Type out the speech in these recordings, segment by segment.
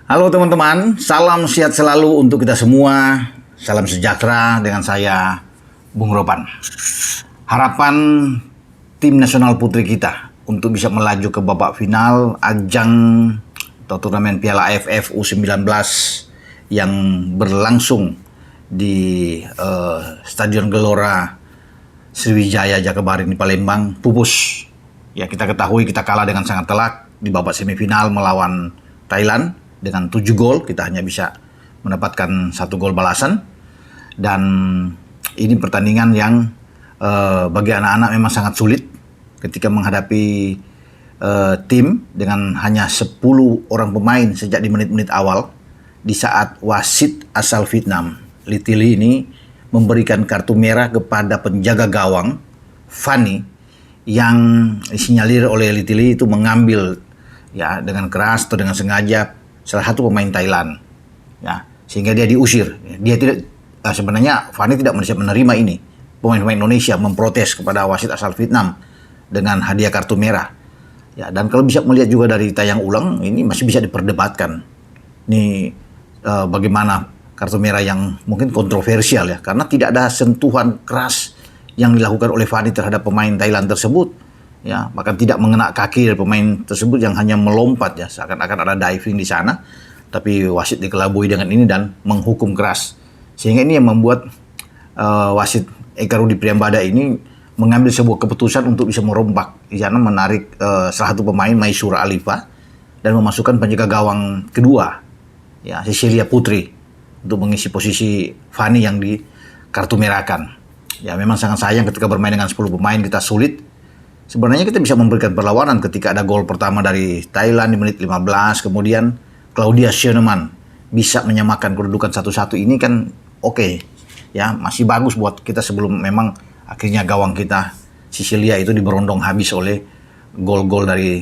Halo teman-teman, salam sehat selalu untuk kita semua. Salam sejahtera dengan saya, Bung Ropan. Harapan tim nasional putri kita untuk bisa melaju ke babak final ajang atau turnamen Piala AFF U19 yang berlangsung di Stadion Gelora Sriwijaya Jakabaring di Palembang pupus. Ya, kita ketahui kita kalah dengan sangat telak di babak semifinal melawan Thailand. Dengan 7 gol, kita hanya bisa mendapatkan 1 gol balasan. Dan ini pertandingan yang bagi anak-anak memang sangat sulit ketika menghadapi tim dengan hanya 10 orang pemain sejak di menit-menit awal. Di saat wasit asal Vietnam, Litili ini memberikan kartu merah kepada penjaga gawang, Fanny, yang disinyalir oleh Litili itu mengambil ya dengan keras atau dengan sengaja salah satu pemain Thailand, ya, sehingga dia diusir. Dia tidak sebenarnya Fanny tidak bisa menerima ini. Pemain-pemain Indonesia memprotes kepada wasit asal Vietnam dengan hadiah kartu merah. Ya, dan kalau bisa melihat juga dari tayang ulang, ini masih bisa diperdebatkan. Ini bagaimana kartu merah yang mungkin kontroversial ya, karena tidak ada sentuhan keras yang dilakukan oleh Fanny terhadap pemain Thailand tersebut. Ya, bahkan tidak mengena kaki dari pemain tersebut yang hanya melompat ya, seakan-akan ada diving di sana, tapi wasit dikelabui dengan ini dan menghukum keras. Sehingga ini yang membuat wasit Eka Rudi Priambada ini mengambil sebuah keputusan untuk bisa merombak di sana, menarik salah satu pemain Maisura Alifa dan memasukkan penjaga gawang kedua, ya, Cecilia Putri untuk mengisi posisi Fanny yang di kartu merahkan. Ya, memang sangat sayang ketika bermain dengan 10 pemain kita sulit. Sebenarnya kita bisa memberikan perlawanan ketika ada gol pertama dari Thailand di menit 15, kemudian Claudia Schönemann bisa menyamakan kedudukan 1-1. Ini kan oke. Ya, masih bagus buat kita sebelum memang akhirnya gawang kita Sicilia itu diberondong habis oleh gol-gol dari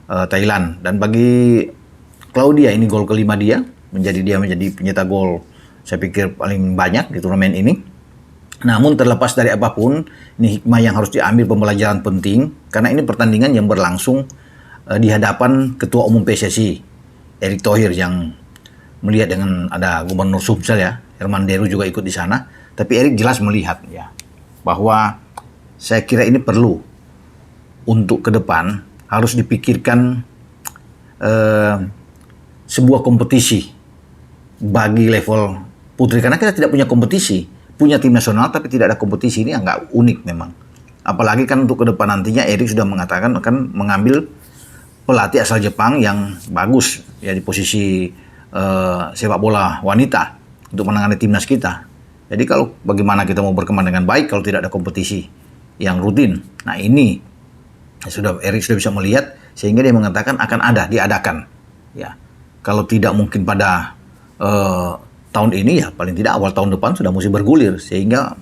Thailand. Dan bagi Claudia ini gol kelima dia menjadi pencetak gol saya pikir paling banyak di turnamen ini. Namun terlepas dari apapun, ini hikmah yang harus diambil, pembelajaran penting, karena ini pertandingan yang berlangsung di hadapan Ketua Umum PSSI, Erick Thohir, yang melihat dengan ada Gubernur Sumsel ya, Herman Deru juga ikut di sana. Tapi Erick jelas melihat ya, bahwa saya kira ini perlu untuk ke depan harus dipikirkan sebuah kompetisi bagi level putri, karena kita tidak punya kompetisi. Punya tim nasional tapi tidak ada kompetisi, ini agak unik memang. Apalagi kan untuk ke depan nantinya Erick sudah mengatakan akan mengambil pelatih asal Jepang yang bagus ya di posisi sepak bola wanita untuk menangani timnas kita. Jadi kalau bagaimana kita mau berkembang dengan baik kalau tidak ada kompetisi yang rutin. Nah, ini Erick sudah bisa melihat sehingga dia mengatakan akan diadakan. Ya. Kalau tidak mungkin pada tahun ini ya paling tidak awal tahun depan sudah mesti bergulir, sehingga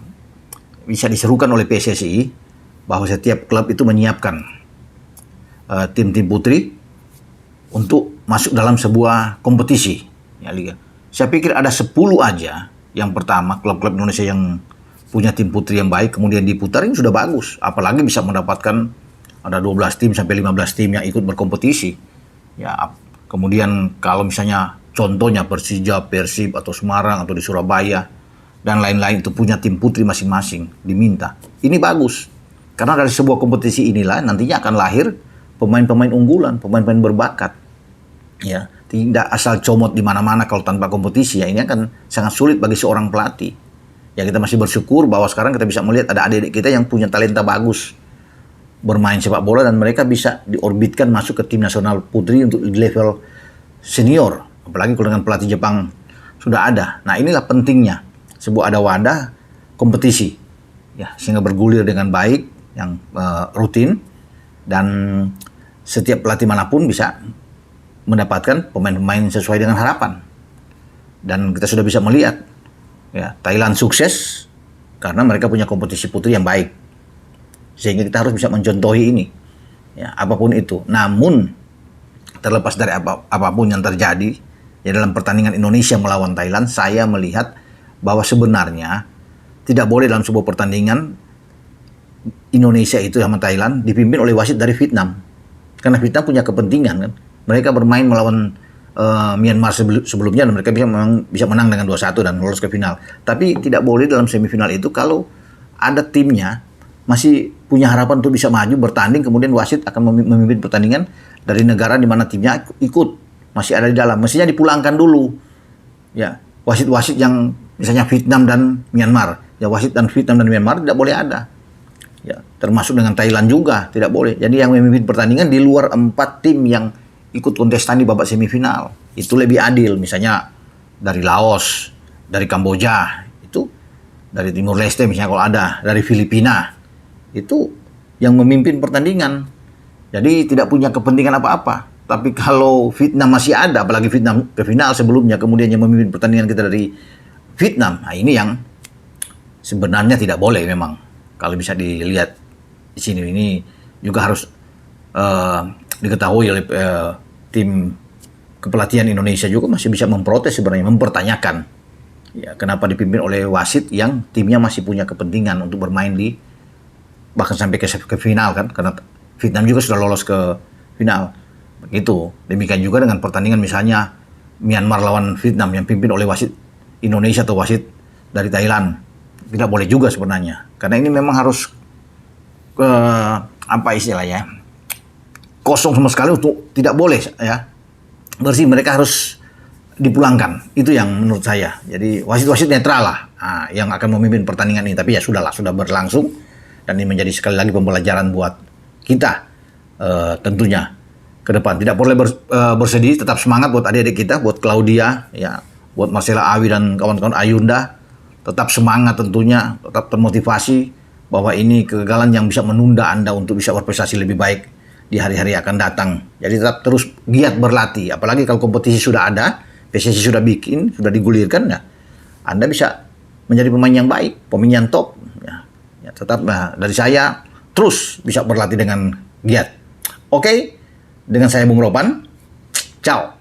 bisa diserukan oleh PSSI bahwa setiap klub itu menyiapkan tim-tim putri untuk masuk dalam sebuah kompetisi ya, liga. Saya pikir ada 10 aja yang pertama klub-klub Indonesia yang punya tim putri yang baik kemudian diputar, ini sudah bagus. Apalagi bisa mendapatkan ada 12 tim sampai 15 tim yang ikut berkompetisi. Ya, kemudian kalau misalnya contohnya Persija, Persib, atau Semarang, atau di Surabaya, dan lain-lain itu punya tim putri masing-masing, diminta. Ini bagus. Karena dari sebuah kompetisi inilah nantinya akan lahir pemain-pemain unggulan, pemain-pemain berbakat. Ya, tidak asal comot di mana-mana kalau tanpa kompetisi. Ya, ini akan sangat sulit bagi seorang pelatih. Ya, kita masih bersyukur bahwa sekarang kita bisa melihat ada adik-adik kita yang punya talenta bagus bermain sepak bola dan mereka bisa diorbitkan masuk ke tim nasional putri untuk di level senior. Apalagi kalau dengan pelatih Jepang sudah ada. Nah, inilah pentingnya sebuah ada wadah kompetisi ya, sehingga bergulir dengan baik yang rutin, dan setiap pelatih manapun bisa mendapatkan pemain-pemain sesuai dengan harapan. Dan kita sudah bisa melihat ya, Thailand sukses karena mereka punya kompetisi putri yang baik, sehingga kita harus bisa mencontohi ini ya, apapun itu. Namun terlepas dari apapun yang terjadi ya, dalam pertandingan Indonesia melawan Thailand, saya melihat bahwa sebenarnya tidak boleh dalam sebuah pertandingan Indonesia itu sama Thailand dipimpin oleh wasit dari Vietnam. Karena Vietnam punya kepentingan kan. Mereka bermain melawan Myanmar sebelumnya, dan mereka memang bisa menang dengan 2-1 dan lolos ke final. Tapi tidak boleh dalam semifinal itu kalau ada timnya masih punya harapan untuk bisa maju bertanding, kemudian wasit akan memimpin pertandingan dari negara di mana timnya ikut masih ada di dalam. Mestinya dipulangkan dulu. Ya, wasit-wasit yang misalnya Vietnam dan Myanmar, ya wasit dan Vietnam dan Myanmar tidak boleh ada. Ya, termasuk dengan Thailand juga tidak boleh. Jadi yang memimpin pertandingan di luar 4 tim yang ikut kontestan di babak semifinal. Itu lebih adil. Misalnya dari Laos, dari Kamboja, itu dari Timur Leste misalnya kalau ada, dari Filipina, itu yang memimpin pertandingan. Jadi tidak punya kepentingan apa-apa. Tapi kalau Vietnam masih ada, apalagi Vietnam ke final sebelumnya, kemudian yang memimpin pertandingan kita dari Vietnam, nah ini yang sebenarnya tidak boleh memang. Kalau bisa dilihat di sini, ini juga harus diketahui oleh tim kepelatihan Indonesia juga masih bisa memprotes sebenarnya, mempertanyakan ya kenapa dipimpin oleh wasit yang timnya masih punya kepentingan untuk bermain di bahkan sampai ke final kan, karena Vietnam juga sudah lolos ke final. Begitu. Demikian juga dengan pertandingan misalnya Myanmar lawan Vietnam yang dipimpin oleh wasit Indonesia atau wasit dari Thailand. Tidak boleh juga sebenarnya. Karena ini memang harus apa istilahnya? Kosong sama sekali, untuk tidak boleh ya. Bersih, mereka harus dipulangkan. Itu yang menurut saya. Jadi wasit-wasit netral lah yang akan memimpin pertandingan ini. Tapi ya sudahlah, sudah berlangsung. Dan ini menjadi sekali lagi pembelajaran buat kita tentunya ke depan. Tidak boleh bersedih, tetap semangat buat adik-adik kita, buat Claudia, ya, buat Marcella Awi dan kawan-kawan Ayunda. Tetap semangat tentunya, tetap termotivasi bahwa ini kegagalan yang bisa menunda Anda untuk bisa berprestasi lebih baik di hari-hari akan datang. Jadi tetap terus giat berlatih. Apalagi kalau kompetisi sudah ada, PSSI sudah bikin, sudah digulirkan, ya, Anda bisa menjadi pemain yang baik, pemain yang top. Ya, tetap dari saya terus bisa berlatih dengan giat. Oke, dengan saya Bung Ropan. Ciao.